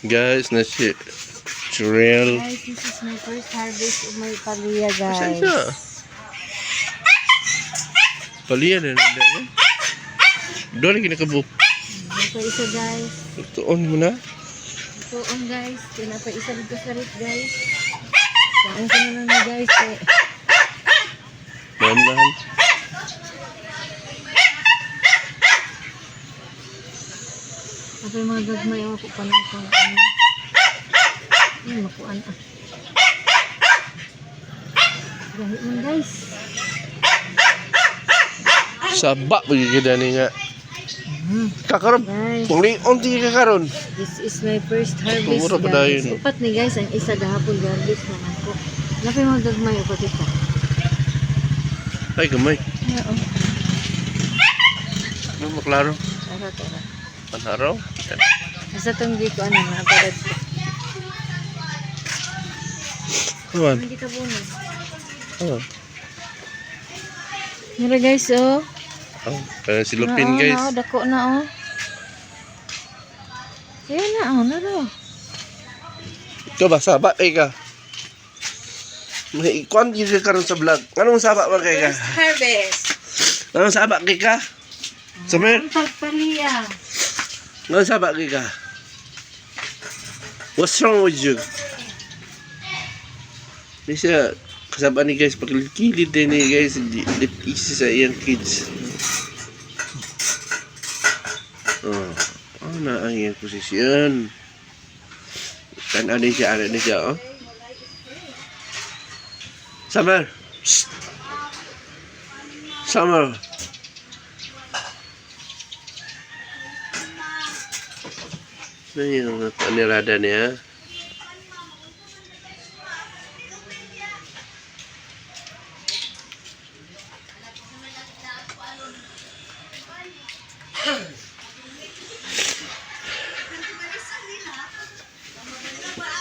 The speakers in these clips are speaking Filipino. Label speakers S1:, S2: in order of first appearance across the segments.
S1: Guys, na si Churel.
S2: Guys, this is my first harvest of my palaya,
S1: Saan
S2: guys.
S1: siya? Paliyan na nandiyan. Doon lagi nakabuk.
S2: Ito isa, guys.
S1: Tuon mo na.
S2: Ito on, guys. Isa dito sa rit, guys. Saan ko na lang na, guys.
S1: Dahan-dahan.
S2: Ito yung mga gagmay ako pa nang itong ano. Ayun, makuan ah. Gahi man, guys.
S1: Saba pagkikita ni nga. Kakaroon.
S2: Guys,
S1: Unti kakaroon.
S2: this is my first harvest,
S1: Tumura pa dahil,
S2: guys.
S1: no?
S2: Upat ni, guys. Ang isa gahapon harvest naman ko. Napa yung mga gagmay ako dito.
S1: Ay, gamay.
S2: Oo.
S1: Ano maklaro?
S2: Tara.
S1: Panaraw?
S2: Basta itong dito, ano, nakaparad ko.
S1: Kuman.
S2: Hindi ka bunod.
S1: Oh.
S2: Mira, guys, oh.
S1: Oh, kaya si Lupin, guys.
S2: Oo, dako na, oh. Ayan na, oh, naro.
S1: Ikaw ba, saba kay ka? May ikuan ka karon sa vlog. Anong saba ba kay ka?
S2: First harvest.
S1: Anong saba kay ka? Samer?
S2: Ang pagpaliya.
S1: Anong saba kay ka? What's wrong with you? Di siya, kasaba ni guys, pagkilid din ni guys, deep easy sa iyang kids. Oh, na ang iyang posisyon. Kan ano siya, oh. Summer. Shh. Summer. Ano yung panirada niya?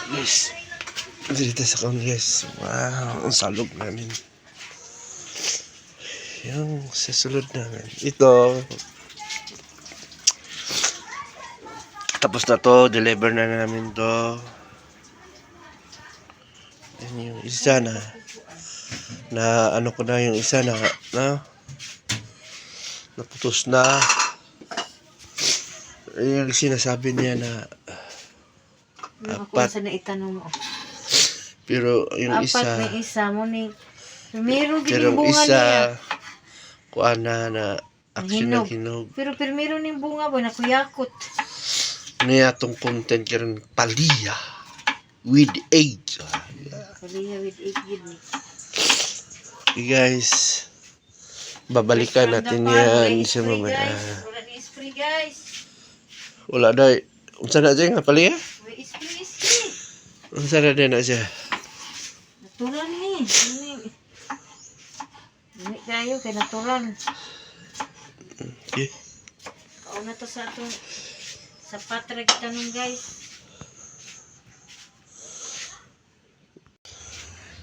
S1: Guys, dito sa kaon guys. Wow, ang salog namin. Yung sa sulod namin. Ito. Tapos na to, deliver na namin to. Yan yung isa na ano ko na yung isa na naputos na. Yung sinasabi niya na
S2: Apat. Sa na itanong mo.
S1: Pero yung
S2: apat
S1: isa,
S2: na isa mo ni. Meron
S1: pero
S2: din
S1: yung
S2: bunga
S1: isa,
S2: niya.
S1: kuha na action ng hinog.
S2: Pero meron din bunga boy na kuyakot.
S1: Niya tong content karon paliya with age.
S2: Paliya with 8 gid ni.
S1: Okay guys, babalikan natin yan sa mamaya.
S2: Wala ni spray, guys.
S1: Wala dahi. Unsa na siya nga paliya?
S2: May spray.
S1: Unsa na din na siya?
S2: Natural ni. Ini kayo kay natural.
S1: Okay.
S2: Kauna to sa atong sa patra kita nun, guys.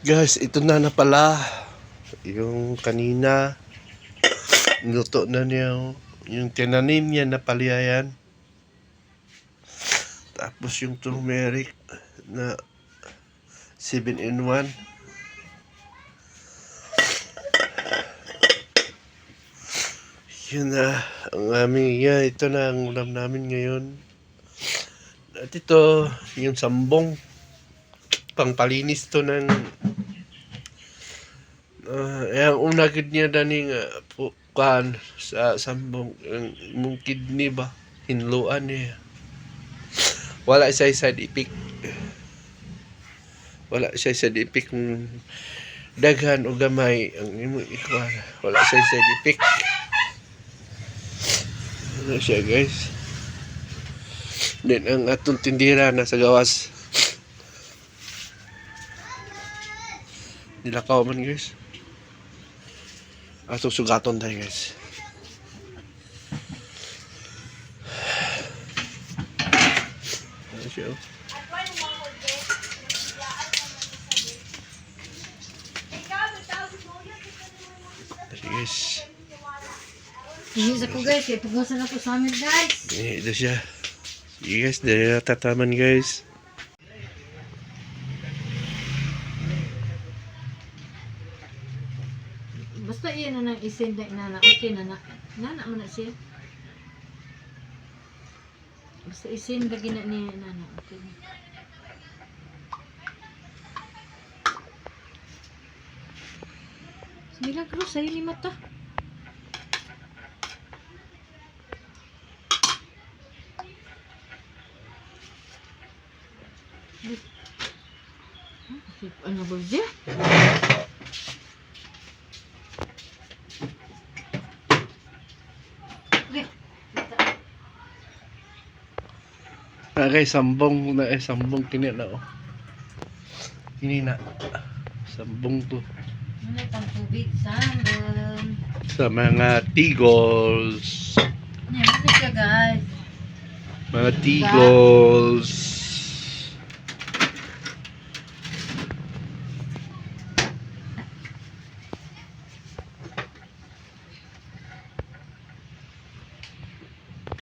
S1: Guys, ito na pala yung kanina niluto na niya yung tinanim niya na paliyayan. Tapos yung turmeric na 7-in-1. Yun na ang aming ito na ang ulam namin ngayon. At ito yung sambong, pangpalinis to ng ang una gid niya daning kuan sa sambong mong kidney ba hinluan niya. Wala siya side effect. Wala siya side effect kung daghan o gamay ang imong ikuan. Wala siya side effect. Ano siya guys? Then ang atong tindira na sa gawas. Nilakaw man guys. Atong sugaton tayo guys. Ano siya? Sige guys.
S2: Inis ako, guys. Kaya pugasan ako sa amin, guys.
S1: Ito siya. Yes, dahil tataman guys.
S2: Basta iyan na nang isend na inana. Okay na na. Nana mo na siya. Basta isend lagi na niya inana. Okay na. Milagros, sa'yo ni mata. Ano ba siya?
S1: Sambong kini na oh. Ini na. Sambong to.
S2: Ano itang tubig? Sambal.
S1: Sa mga tigos.
S2: Yan, ano siya guys?
S1: Mga tigos.